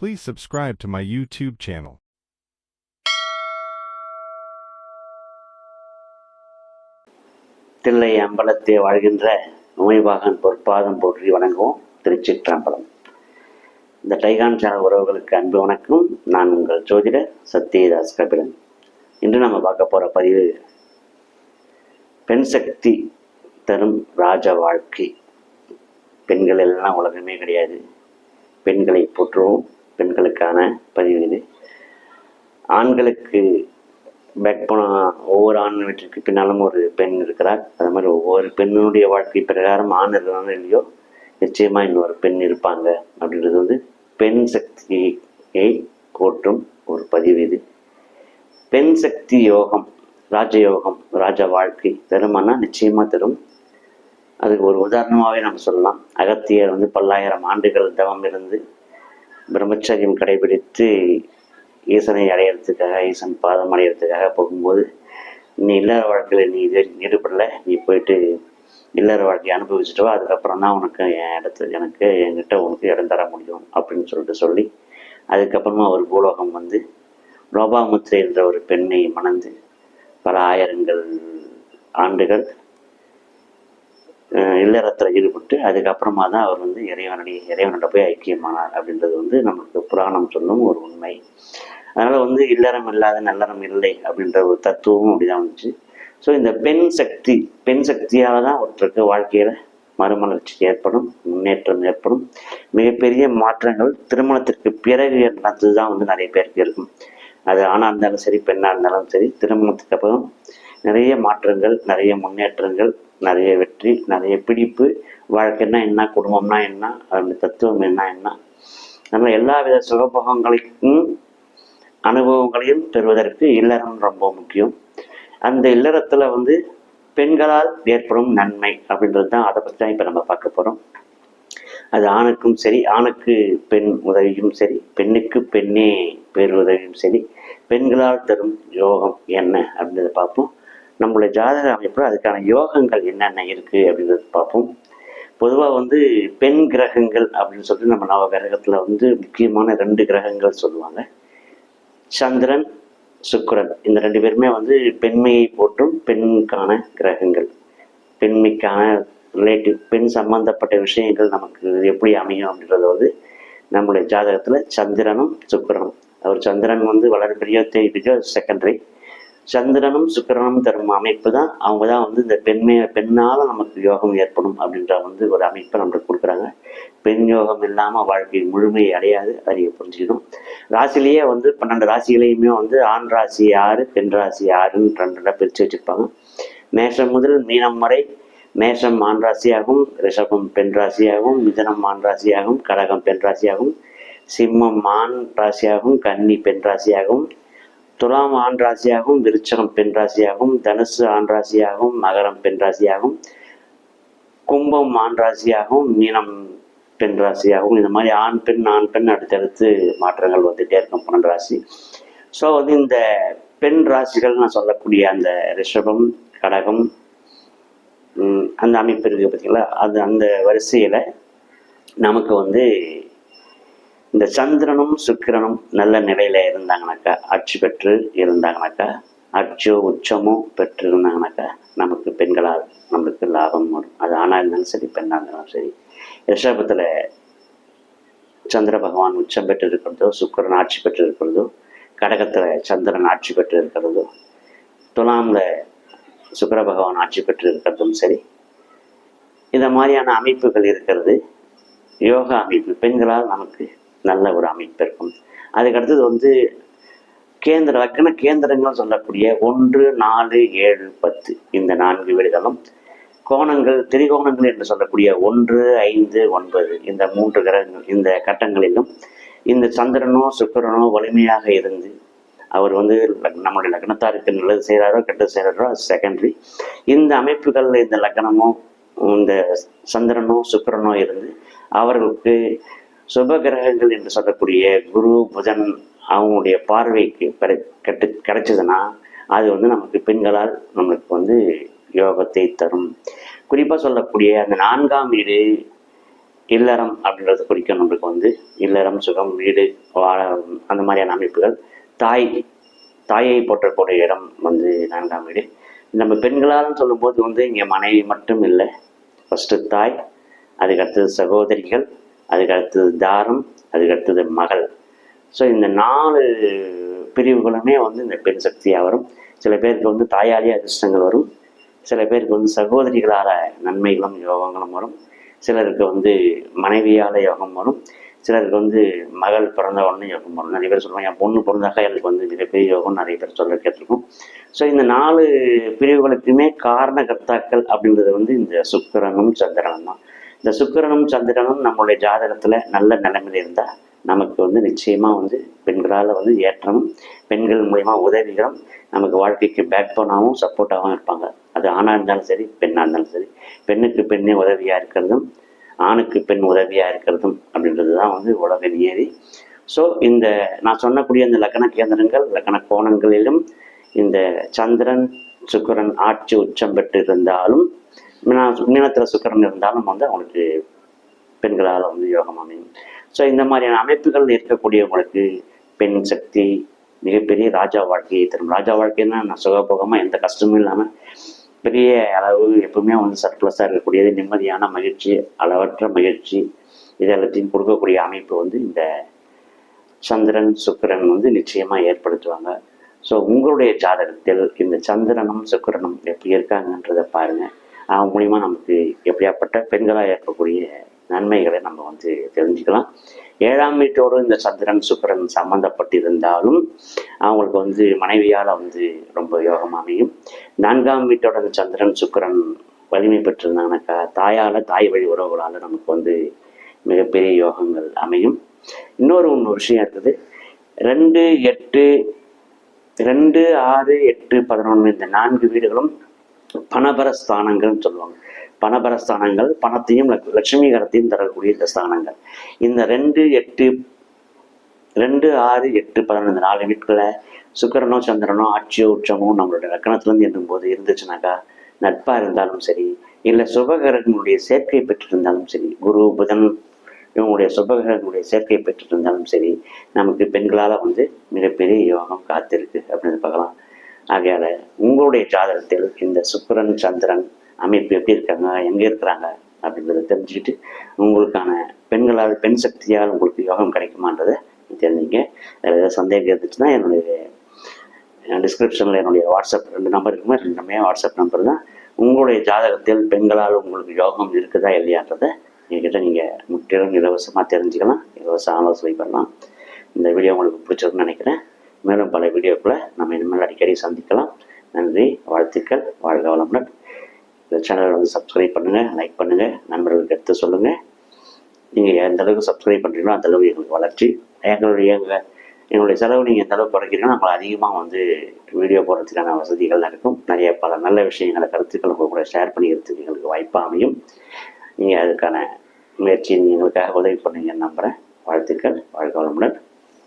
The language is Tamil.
Please subscribe to my YouTube channel. Thillai அம்பலத்தை வாழ்கின்ற உமைபாகன் பொற்பாதம் போற்றி வணங்குவோம். திருச்சிற்றம்பலம். இந்த டைகான் சேனல் உறவுகளுக்கு அன்பு வணக்கம். நான் உங்கள் ஜோதிடர் சத்யதாஸ் கபிலன். இன்று நம்ம பார்க்க போகிற பதிவு பெண் சக்தி தரும் ராஜ வாழ்க்கை. பெண்கள் எல்லாம் உலகமே கிடையாது. பெண்களை போற்றுவோம். பெண்களுக்கான பதிவு இது. ஆண்களுக்கு ஒவ்வொரு ஆண் வீட்டிற்கு பின்னாலும் ஒரு பெண் இருக்கிறார். அது மாதிரி ஒவ்வொரு பெண்ணுடைய வாழ்க்கை பிரகாரம் ஆண் இருக்கிறாங்க இல்லையோ, நிச்சயமா இன்னொரு பெண் இருப்பாங்க. அப்படின்றது பெண் சக்தியை போற்றும் ஒரு பதிவு இது. பெண் சக்தி யோகம், ராஜயோகம், ராஜ வாழ்க்கை தருமானா நிச்சயமா தரும். அதுக்கு ஒரு உதாரணமாகவே நம்ம சொல்லலாம். அகத்தியர் பல்லாயிரம் ஆண்டுகள் தவம் இருந்து பிரம்மச்சரியம் கடைபிடித்து ஈசனை அடையிறதுக்காக, ஈசன் பாதம் அடையிறதுக்காக போகும்போது, நீ இல்லற வாழ்க்கையில் நீ ஈடுபடல, நீ போயிட்டு இல்லற வாழ்க்கையை அனுபவிச்சுட்டவா, அதுக்கப்புறம் தான் உனக்கு என்கிட்ட உனக்கு இடம் தர முடியும் அப்படின்னு சொல்லி அதுக்கப்புறமா ஒரு பூலோகம் லோபாமுத்திரை என்ற ஒரு பெண்ணை மணந்து பல ஆயிரங்கள் ஆண்டுகள் இல்லறத்தில் ஈடுபட்டு அதுக்கப்புறமா தான் அவர் இறைவனிட போய் ஐக்கியமானார். அப்படின்றது நமக்கு புராணம் சொல்லும் ஒரு உண்மை. அதனால் இல்லறம் இல்லாத நல்லறம் இல்லை அப்படின்ற ஒரு தத்துவமும் அப்படிதான் வந்துச்சு. ஸோ இந்த பெண் சக்தியால் தான் ஒருத்தருக்கு வாழ்க்கையில் மறுமலர்ச்சி ஏற்படும், முன்னேற்றம் ஏற்படும். மிகப்பெரிய மாற்றங்கள் திருமணத்திற்கு பிறகு நடந்தது தான் நிறைய பேருக்கு இருக்கும். அது ஆணாக இருந்தாலும் சரி, பெண்ணாக இருந்தாலும் சரி, திருமணத்துக்கு அப்புறம் நிறைய மாற்றங்கள், நிறைய முன்னேற்றங்கள், நிறைய வெற்றி, நிறைய பிடிப்பு. வாழ்க்கைன்னா என்ன, குடும்பம்னா என்ன, அதனுடைய தத்துவம் என்ன, நம்ம எல்லா வித சுகபோகங்களையும் அனுபவங்களையும் பெறுவதற்கு இல்லறம் ரொம்ப முக்கியம். அந்த இல்லறத்தில் பெண்களால் ஏற்படும் நன்மை அப்படின்றது தான். அதை பற்றி தான் இப்போ நம்ம பார்க்க போகிறோம். அது ஆணுக்கும் சரி, ஆணுக்கு பெண் உதவியும் சரி, பெண்ணுக்கு பெண்ணே பேருதவியும் சரி, பெண்களால் தரும் யோகம் என்ன அப்படின்றத பார்ப்போம். நம்மளுடைய ஜாதக அமைப்பில் அதுக்கான யோகங்கள் என்னென்ன இருக்குது அப்படின்றத பார்ப்போம். பொதுவாக பெண் கிரகங்கள் அப்படின்னு சொல்லிட்டு நம்ம நவ கிரகத்தில் முக்கியமான 2 கிரகங்கள் சொல்லுவாங்க. சந்திரன், சுக்கிரன். இந்த 2 பேருமே பெண்மையை போற்றும் பெண்ணுக்கான கிரகங்கள். பெண்மைக்கான ரிலேட்டிவ், பெண் சம்பந்தப்பட்ட விஷயங்கள் நமக்கு எப்படி அமையும் அப்படின்றது நம்மளுடைய ஜாதகத்தில் சந்திரனும் சுக்கிரனும். அவர் சந்திரன் வளர்பிரியோ தேய்பிரியோ செகண்டரி. சந்திரனும் சுக்கிரனும் தரும் அமைப்பு தான். அவங்க தான் இந்த பெண்ணால் நமக்கு யோகம் ஏற்படும் அப்படின்ற ஒரு அமைப்பை நம்மளுக்கு கொடுக்குறாங்க. பெண் யோகம் இல்லாமல் வாழ்க்கை முழுமையை அடையாது. அதை புரிஞ்சுக்கணும். ராசிலேயே 12 ராசிகளையுமே ஆண் ராசி 6, பெண் ராசி 6ன்னு 2 பிரித்து வச்சுருப்பாங்க. மேஷம் முதல் மீனம் வரை மேஷம் ஆண் ராசியாகவும், ரிஷபம் பெண் ராசியாகவும், மிதனம் ஆண் ராசியாகவும், கடகம் பெண் ராசியாகவும், சிம்மம் ஆண் ராசியாகவும், கன்னி பெண் ராசியாகவும், துலாம் ஆண் ராசியாகவும், விருச்சகம் பெண் ராசியாகவும், தனுசு ஆண் ராசியாகவும், மகரம் பெண் ராசியாகவும், கும்பம் ஆண் ராசியாகவும், மீனம் பெண் ராசியாகவும், இந்த மாதிரி ஆண் பெண் அடுத்தடுத்து மாற்றங்கள் வந்துட்டே இருக்கும் 12 ராசி. ஸோ இந்த பெண் ராசிகள் நான் சொல்லக்கூடிய அந்த ரிஷபம், கடகம், அந்த அமைப்பு இருக்குது பார்த்தீங்களா, அந்த வரிசையில் நமக்கு இந்த சந்திரனும் சுக்கிரனும் நல்ல நிலையில் இருந்தாங்கனாக்கா, ஆட்சி பெற்று இருந்தாங்கனாக்கா, ஆட்சியோ உச்சமோ பெற்று இருந்தாங்கனாக்கா, நமக்கு பெண்களால் நம்மளுக்கு லாபம் வரும். அது ஆணாக இருந்தாலும் சரி, பெண்ணாக இருந்தாலும் சரி. ரிஷபத்தில் சந்திர பகவான் உச்சம் பெற்று இருக்கிறதோ, சுக்கிரன் ஆட்சி பெற்று இருக்கிறதோ, கடகத்தில் சந்திரன் ஆட்சி பெற்று இருக்கிறதோ, துலாமில் சுக்கிர பகவான் ஆட்சி பெற்று இருக்கிறதும் சரி, இந்த மாதிரியான அமைப்புகள் இருக்கிறது யோகா அமைப்பு. பெண்களால் நமக்கு நல்ல ஒரு அமைப்பு இருக்கும். அதுக்கடுத்தது லக்ன கேந்திரங்கள் சொல்லக்கூடிய 1, 4, 7, 10 இந்த 4 வீடுகளும், கோணங்கள் திரிகோணங்கள் என்று சொல்லக்கூடிய 1, 5, 9 இந்த 3 கிரகங்கள், இந்த கட்டங்களிலும் இந்த சந்திரனோ சுக்கிரனோ வலிமையாக இருந்து அவர் நம்முடைய லக்னத்தாருக்கு நல்லது செய்கிறாரோ கெட்டது செய்கிறாரோ அது செகண்டரி. இந்த அமைப்புகள், இந்த லக்னமோ இந்த சந்திரனோ சுக்கிரனோ இருந்து அவர்களுக்கு சுப கிரகங்கள் என்று சொல்லக்கூடிய குரு, புதன் அவங்களுடைய பார்வைக்கு கிடைச்சதுன்னா அது நமக்கு பெண்களால் நம்மளுக்கு யோகத்தை தரும். குறிப்பாக சொல்லக்கூடிய அந்த 4ஆம் வீடு இல்லறம் அப்படின்றத குறிக்கும். நம்மளுக்கு வந்து இல்லறம், சுகம், வீடு, வாழ அந்த மாதிரியான அமைப்புகள். தாயை போற்றக்கூடிய இடம் வந்து 4ஆம் வீடு. நம்ம பெண்களால் சொல்லும்போது வந்து இங்கே மனைவி மட்டும் இல்லை, ஃபஸ்ட்டு தாய், அதுக்கு அடுத்தது சகோதரிகள், அதுக்கு அடுத்தது தாரம், அதுக்கு அடுத்தது மகள். ஸோ இந்த 4 பிரிவுகளுமே வந்து இந்த பெண் சக்தியாக வரும். சில பேருக்கு வந்து தாயாலேயே அதிர்ஷ்டங்கள் வரும், சில பேருக்கு வந்து சகோதரிகளால் நன்மைகளும் யோகங்களும் வரும், சிலருக்கு வந்து மனைவியால் யோகம் வரும், சிலருக்கு வந்து மகள் பிறந்த உடனே யோகம் வரும். நிறைய பேர் சொல்லுவாங்க என் பொண்ணு பிறந்தாக்கா எனக்கு வந்து மிகப்பெரிய யோகம் நிறைய பேர் சொல்ல கேட்டிருக்கோம். ஸோ இந்த 4 பிரிவுகளுக்குமே காரணகர்த்தாக்கள் அப்படின்றது வந்து இந்த சுக்கிரனும் சந்திரனும் தான். இந்த சுக்கிரனும் சந்திரனும் நம்மளுடைய ஜாதகத்தில் நல்ல நிலைமையில் இருந்தால் நமக்கு வந்து நிச்சயமாக வந்து பெண்களால் வந்து ஏற்றமும், பெண்கள் மூலயமா உதவிகளும், நமக்கு வாழ்க்கைக்கு பேக் போனாகவும் சப்போர்ட்டாகவும் இருப்பாங்க. அது ஆணாக இருந்தாலும் சரி, பெண்ணாக இருந்தாலும் சரி. பெண்ணுக்கு பெண்ணே உதவியாக இருக்கிறதும், ஆணுக்கு பெண் உதவியாக இருக்கிறதும் அப்படின்றது தான் வந்து உலக நியதி. ஸோ இந்த நான் சொன்னக்கூடிய இந்த லக்ன கேந்திரங்கள், லக்ன கோணங்களிலும் இந்த சந்திரன் சுக்கிரன் ஆட்சி உச்சம் பெற்று இருந்தாலும், மீனத்தில் சுக்கிரன் இருந்தாலும் வந்து அவங்களுக்கு பெண்களால் வந்து யோகம் அமையும். ஸோ இந்த மாதிரியான அமைப்புகள் இருக்கக்கூடியவங்களுக்கு பெண் சக்தி மிகப்பெரிய ராஜா வாழ்க்கையை தரும். ராஜா வாழ்க்கைன்னா நான் சுகபோகமாக எந்த கஷ்டமும் இல்லாமல் பெரிய அளவு எப்பவுமே வந்து சர்ப்ளஸாக இருக்கக்கூடியது, நிம்மதியான மகிழ்ச்சி, அளவற்ற மகிழ்ச்சி, இது எல்லாத்தையும் கொடுக்கக்கூடிய அமைப்பு வந்து இந்த சந்திரன் சுக்கிரன் வந்து நிச்சயமாக ஏற்படுத்துவாங்க. ஸோ உங்களுடைய ஜாதகத்தில் இந்த சந்திரனும் சுக்கிரனும் எப்படி இருக்காங்கன்றதை பாருங்கள். அவங்க மூலிமா நமக்கு எப்படியாப்பட்ட பெண்களாக இருக்கக்கூடிய நன்மைகளை நம்ம வந்து தெரிஞ்சுக்கலாம். 7ஆம் வீட்டோடு இந்த சந்திரன் சுக்கிரன் சம்மந்தப்பட்டிருந்தாலும் அவங்களுக்கு வந்து மனைவியால் வந்து ரொம்ப யோகம் அமையும். 4ஆம் வீட்டோட இந்த சந்திரன் சுக்கிரன் வலிமை பெற்றிருந்தாங்கனாக்கா தாய் வழி உறவுகளால் நமக்கு வந்து மிகப்பெரிய யோகங்கள் அமையும். இன்னொரு விஷயம் இருக்குது. 2, 8, 2, 6, 8, 11 இந்த 4 வீடுகளும் பணபர ஸ்தானங்கள்னு சொல்லுவாங்க. பணபர ஸ்தானங்கள் பணத்தையும் லட்சுமிகரத்தையும் தரக்கூடிய இந்த ஸ்தானங்கள். இந்த 2, 8, 2, 6, 8, 11 4 வீட்களில் சுக்கிரனோ சந்திரனோ ஆட்சியோ உச்சமோ நம்மளுடைய லக்கணத்திலேருந்து எண்ணும் போது இருந்துச்சுனாக்கா, நட்பாக இருந்தாலும் சரி, இல்லை சுபகிரகங்களுடைய சேர்க்கை பெற்றிருந்தாலும் சரி, குரு புதன் இவங்களுடைய சுபகிரகங்களுடைய சேர்க்கை பெற்றிருந்தாலும் சரி, நமக்கு பெண்களால் வந்து மிகப்பெரிய யோகம் காத்திருக்கு அப்படின்னு பார்க்கலாம். ஆகையால் உங்களுடைய ஜாதகத்தில் இந்த சுக்கிரன் சந்திரன் அமைப்பு எப்படி இருக்காங்க, எங்கே இருக்கிறாங்க அப்படின்றத தெரிஞ்சுக்கிட்டு உங்களுக்கான பெண் சக்தியால் உங்களுக்கு யோகம் கிடைக்குமான்றதை தெரிஞ்சுங்க. அதில் ஏதாவது சந்தேகம் இருந்துச்சுன்னா என்னுடைய டிஸ்கிரிப்ஷனில் என்னுடைய வாட்ஸ்அப் 2 நம்பர் இருக்குமே, 2மே வாட்ஸ்அப் நம்பர் தான். உங்களுடைய ஜாதகத்தில் பெண்களால் உங்களுக்கு யோகம் இருக்குதா இல்லையான்றதை என்கிட்ட நீங்கள் முற்றிலும் இலவசமாக தெரிஞ்சுக்கலாம், இலவச ஆலோசனை பண்ணலாம். இந்த வீடியோ உங்களுக்கு பிடிச்சிருக்குன்னு நினைக்கிறேன். மேலும் பல வீடியோக்களை நம்ம இனிமேல் அடிக்கடி சந்திக்கலாம். நன்றி, வாழ்த்துக்கள், வாழ்க வளமுடன். இந்த சேனலை வந்து சப்ஸ்கிரைப் பண்ணுங்கள், லைக் பண்ணுங்கள், நண்பர்களுக்கு எடுத்து சொல்லுங்கள். நீங்கள் எந்த அளவுக்கு சப்ஸ்கிரைப் பண்ணுறீங்களோ அந்தளவுக்கு எங்களுக்கு வளர்ச்சி. எங்களுடைய செலவு நீங்கள் எந்த அளவுக்கு குறைக்கிறீங்கன்னா நம்மளை அதிகமாக வந்து வீடியோ போடுறதுக்கான வசதிகள் இருக்கும். நிறைய பல நல்ல விஷயங்களை கருத்துக்கள் உங்கள் கூட ஷேர் பண்ணிக்கிறதுக்கு எங்களுக்கு வாய்ப்பாக அமையும். நீங்கள் அதுக்கான முயற்சி எங்களுக்காக உதவி பண்ணுங்கன்னு நம்புகிறேன். வாழ்த்துக்கள், வாழ்க வளமுடன்.